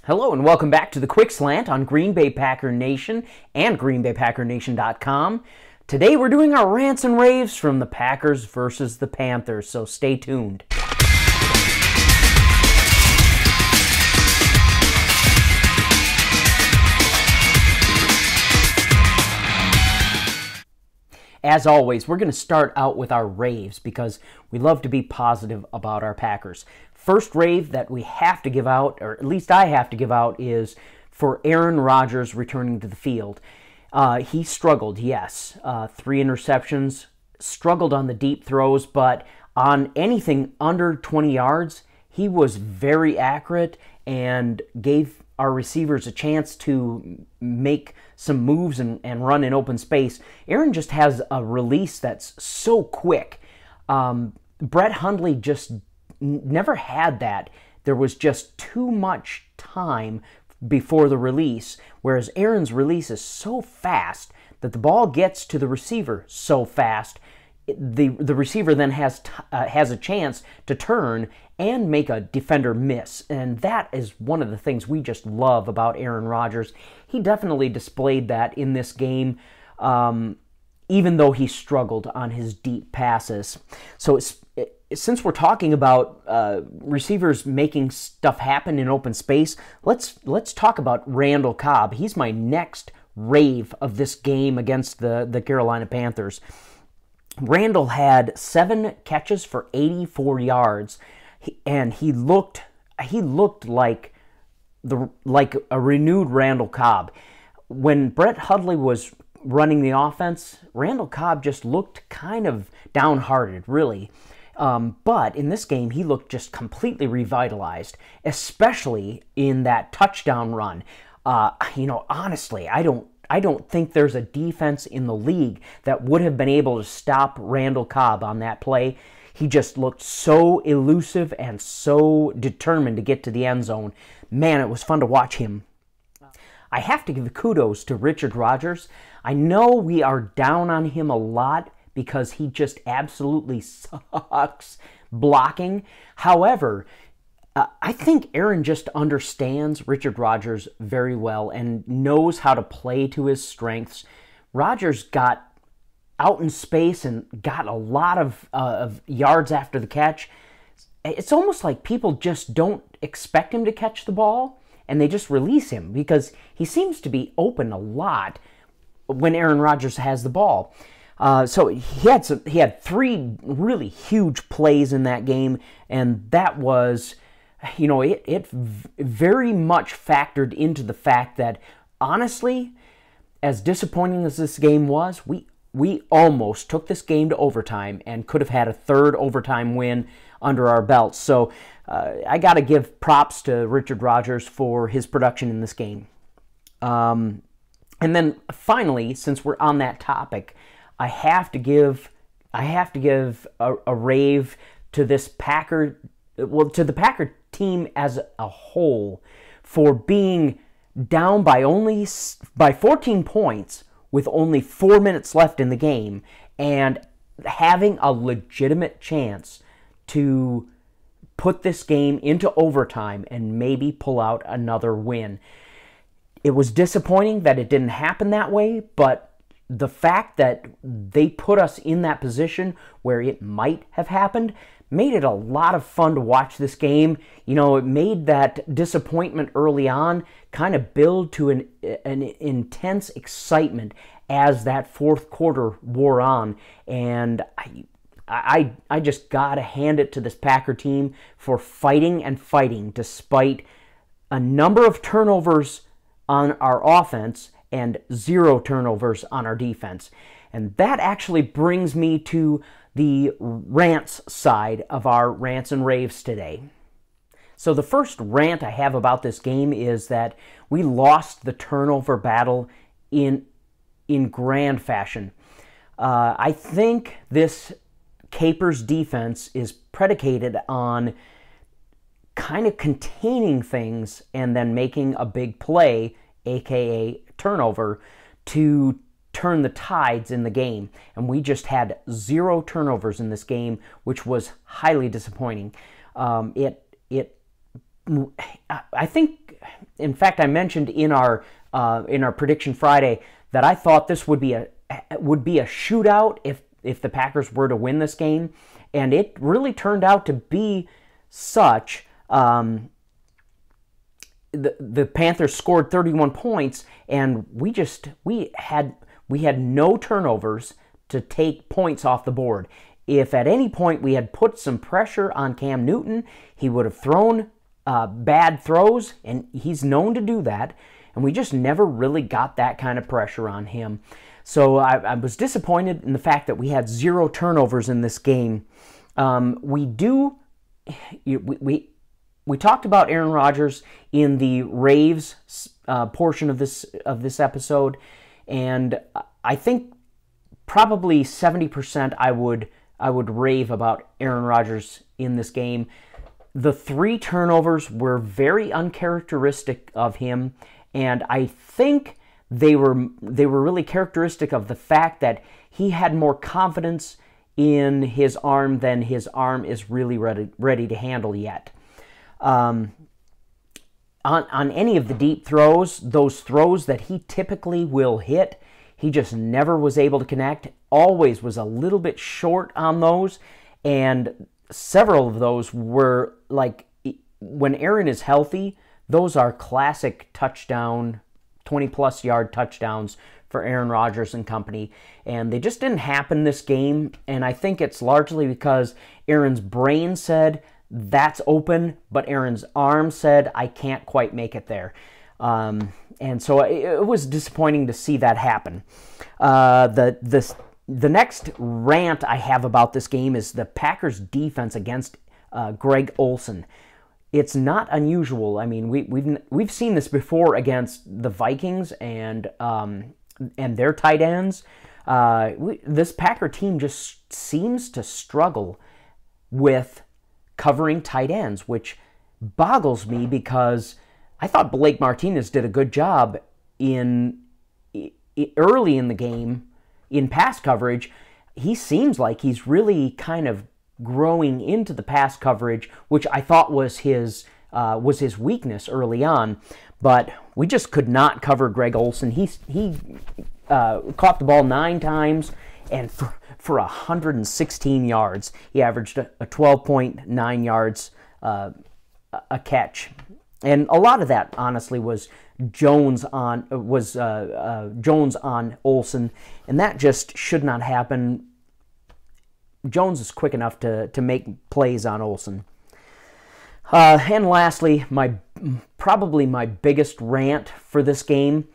Hello and welcome back to the Quick Slant on Green Bay Packer Nation and GreenBayPackerNation.com. Today we're doing our rants and raves from the Packers versus the Panthers, so stay tuned. As always, we're going to start out with our raves because we love to be positive about our Packers. First rave that we have to give out, or at least I have to give out, is for Aaron Rodgers returning to the field. He struggled, yes. 3 interceptions, struggled on the deep throws, but on anything under 20 yards, he was very accurate and gave our receivers a chance to make some moves and run in open space. Aaron just has a release that's so quick. Brett Hundley just never had that. There was just too much time before the release, whereas Aaron's release is so fast that the ball gets to the receiver so fast, the receiver then has a chance to turn and make a defender miss. And that is one of the things we just love about Aaron Rodgers. He definitely displayed that in this game, even though he struggled on his deep passes. So since we're talking about receivers making stuff happen in open space, let's talk about Randall Cobb. He's my next rave of this game against the Carolina Panthers. Randall had 7 catches for 84 yards, and he looked like a renewed Randall Cobb. When Brett Hundley was running the offense, Randall Cobb just looked kind of downhearted, really. But in this game, he looked just completely revitalized, especially in that touchdown run. Honestly, I don't think there's a defense in the league that would have been able to stop Randall Cobb on that play. He just looked so elusive and so determined to get to the end zone. Man, it was fun to watch him. I have to give kudos to Richard Rodgers. I know we are down on him a lot because he just absolutely sucks blocking. However, I think Aaron just understands Richard Rodgers very well and knows how to play to his strengths. Rodgers got out in space and got a lot of yards after the catch. It's almost like people just don't expect him to catch the ball, and they just release him because he seems to be open a lot when Aaron Rodgers has the ball. So he had 3 really huge plays in that game, and that was, it very much factored into the fact that, honestly, as disappointing as this game was, we almost took this game to overtime and could have had a 3rd overtime win under our belts. So I got to give props to Richard Rodgers for his production in this game. And then finally, since we're on that topic, I have to give a rave to this to the Packer team as a whole for being down by 14 points with only 4 minutes left in the game and having a legitimate chance to put this game into overtime and maybe pull out another win. It was disappointing that it didn't happen that way, but the fact that they put us in that position where it might have happened made it a lot of fun to watch this game. It made that disappointment early on kind of build to an intense excitement as that 4th quarter wore on. And I just got to hand it to this Packer team for fighting and fighting despite a number of turnovers on our offense and 0 turnovers on our defense. And that actually brings me to the rants side of our rants and raves today. So the first rant I have about this game is that we lost the turnover battle in grand fashion. I think this Capers defense is predicated on kind of containing things and then making a big play, aka turnover, to turn the tides in the game. And we just had 0 turnovers in this game, which was highly disappointing. I think in fact, I mentioned in our prediction Friday that I thought this would be a shootout if the Packers were to win this game, and it really turned out to be such. The Panthers scored 31 points, and we had no turnovers to take points off the board. If at any point we had put some pressure on Cam Newton, he would have thrown bad throws, and he's known to do that, and we just never really got that kind of pressure on him. So I was disappointed in the fact that we had 0 turnovers in this game. We talked about Aaron Rodgers in the Raves portion of this episode, and I think probably 70% I would rave about Aaron Rodgers in this game. The 3 turnovers were very uncharacteristic of him, and I think they were really characteristic of the fact that he had more confidence in his arm than his arm is really ready to handle yet. On any of the deep throws, those throws that he typically will hit, he just never was able to connect, always was a little bit short on those, and several of those were like, when Aaron is healthy, those are classic touchdown, 20-plus yard touchdowns for Aaron Rodgers and company, and they just didn't happen this game, and I think it's largely because Aaron's brain said, that's open, but Aaron's arm said, I can't quite make it there. And so it was disappointing to see that happen. The next rant I have about this game is the Packers' defense against Greg Olsen. It's not unusual. I mean, we've seen this before against the Vikings and their tight ends. This Packer team just seems to struggle with covering tight ends, which boggles me because I thought Blake Martinez did a good job early in the game in pass coverage. He seems like he's really kind of growing into the pass coverage, which I thought was his weakness early on. But we just could not cover Greg Olsen. He caught the ball 9 times, and for 116 yards. He averaged a 12.9 yards a catch. And a lot of that, honestly, was Jones on Olsen, and that just should not happen. Jones is quick enough to make plays on Olsen. And lastly, probably my biggest rant for this game.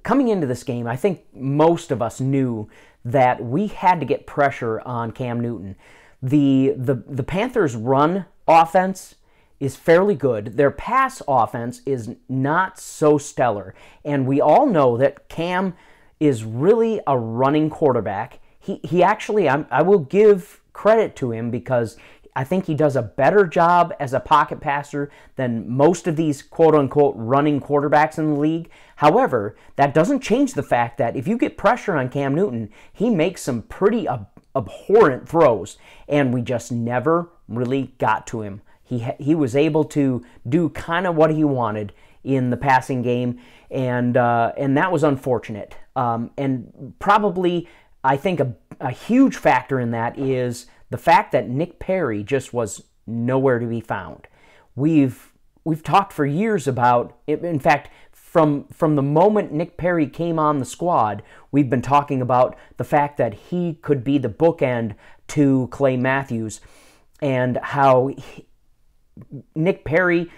Coming into this game, I think most of us knew that we had to get pressure on Cam Newton. The Panthers' run offense is fairly good. Their pass offense is not so stellar. And we all know that Cam is really a running quarterback. He actually, I will give credit to him because I think he does a better job as a pocket passer than most of these quote-unquote running quarterbacks in the league. However, that doesn't change the fact that if you get pressure on Cam Newton, he makes some pretty abhorrent throws, and we just never really got to him. He was able to do kind of what he wanted in the passing game, and that was unfortunate. And probably, I think a huge factor in that is the fact that Nick Perry just was nowhere to be found. We've talked for years about, in fact, from the moment Nick Perry came on the squad, we've been talking about the fact that he could be the bookend to Clay Matthews, and how Nick Perry,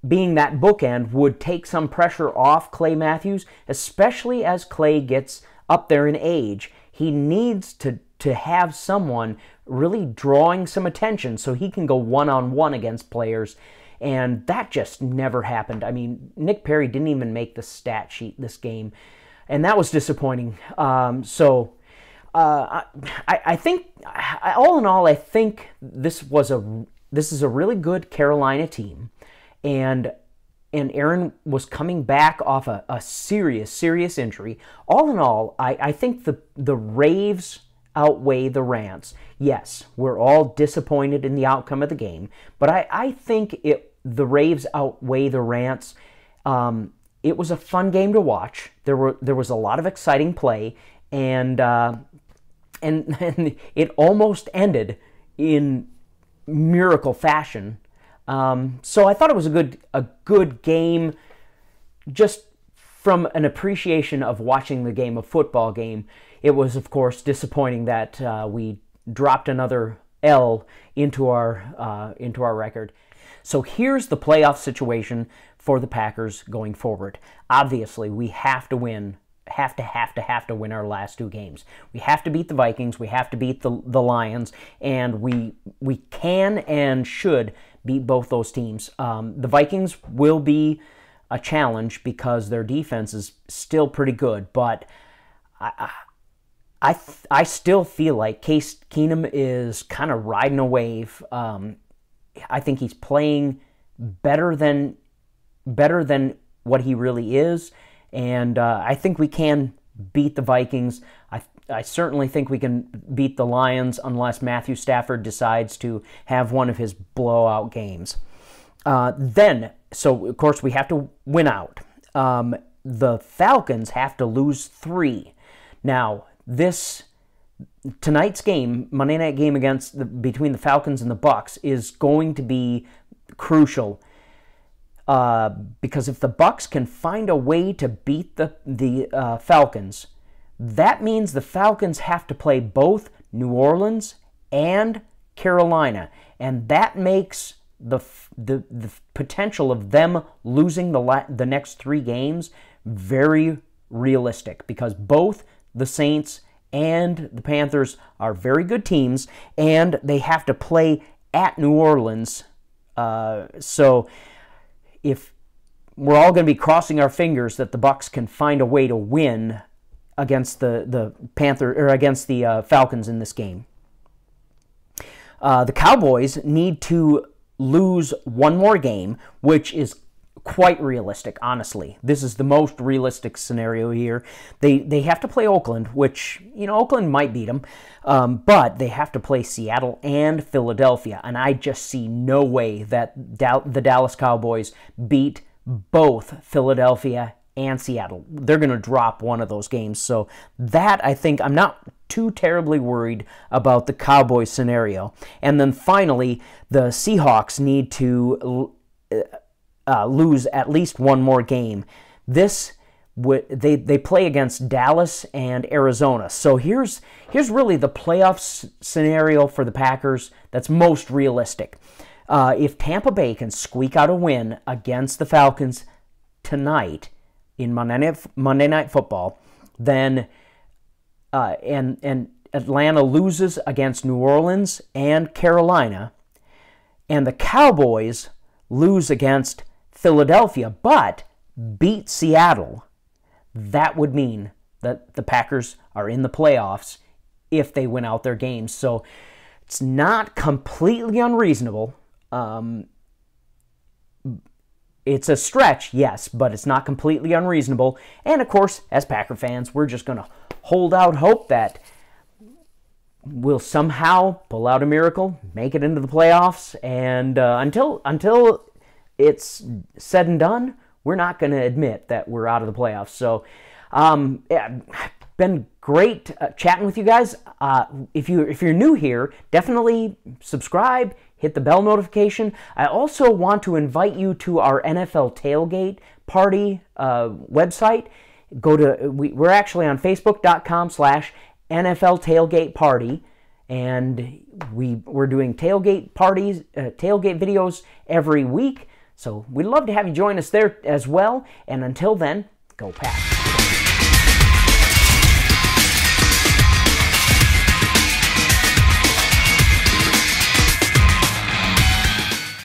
being that bookend, would take some pressure off Clay Matthews, especially as Clay gets up there in age. He needs to have someone really drawing some attention so he can go one-on-one against players, and that just never happened. I mean, Nick Perry didn't even make the stat sheet this game, and that was disappointing. I think, all in all, I think this is a really good Carolina team, and Aaron was coming back off a serious injury. All in all, I think the raves outweigh the rants. Yes, we're all disappointed in the outcome of the game, but I think the Raves outweigh the Rants. It was a fun game to watch. There was a lot of exciting play, and it almost ended in miracle fashion. So I thought it was a good game, just from an appreciation of watching the game, a football game. It was, of course, disappointing that we dropped another L into our record. So here's the playoff situation for the Packers going forward. Obviously, we have to win. Have to win our last two games. We have to beat the Vikings. We have to beat the Lions, and we can and should beat both those teams. The Vikings will be a challenge because their defense is still pretty good, but I still feel like Case Keenum is kind of riding a wave. I think he's playing better than what he really is, and I think we can beat the Vikings. I certainly think we can beat the Lions unless Matthew Stafford decides to have one of his blowout games. So of course we have to win out. The Falcons have to lose 3. Now, tonight's game, Monday night game between the Falcons and the Bucs, is going to be crucial. Because if the Bucs can find a way to beat the Falcons, that means the Falcons have to play both New Orleans and Carolina, and that makes the potential of them losing the next 3 games very realistic, because both the Saints and the Panthers are very good teams, and they have to play at New Orleans. So if we're all going to be crossing our fingers that the Bucs can find a way to win against the Falcons in this game. The Cowboys need to lose one more game, which is quite realistic, honestly. This is the most realistic scenario here. They have to play Oakland, which, Oakland might beat them, but they have to play Seattle and Philadelphia, and I just see no way that the Dallas Cowboys beat both Philadelphia and Seattle. They're going to drop one of those games, so that, I think, I'm not too terribly worried about the Cowboys scenario. And then finally, the Seahawks need to lose at least one more game. They play against Dallas and Arizona. So here's really the playoff scenario for the Packers that's most realistic. If Tampa Bay can squeak out a win against the Falcons tonight in Monday Night Football, then and Atlanta loses against New Orleans and Carolina, and the Cowboys lose against Philadelphia but beat Seattle, that would mean that the Packers are in the playoffs if they win out their games. So it's not completely unreasonable. It's a stretch, yes, but it's not completely unreasonable. And of course, as Packer fans, we're just going to hold out hope that we'll somehow pull out a miracle, make it into the playoffs, and until it's said and done, we're not going to admit that we're out of the playoffs. So, yeah, been great chatting with you guys. If you're new here, definitely subscribe, hit the bell notification. I also want to invite you to our NFL Tailgate Party website. We're actually on Facebook.com/NFL Tailgate Party, and we're doing tailgate parties, tailgate videos every week. So we'd love to have you join us there as well. And until then, go Pack.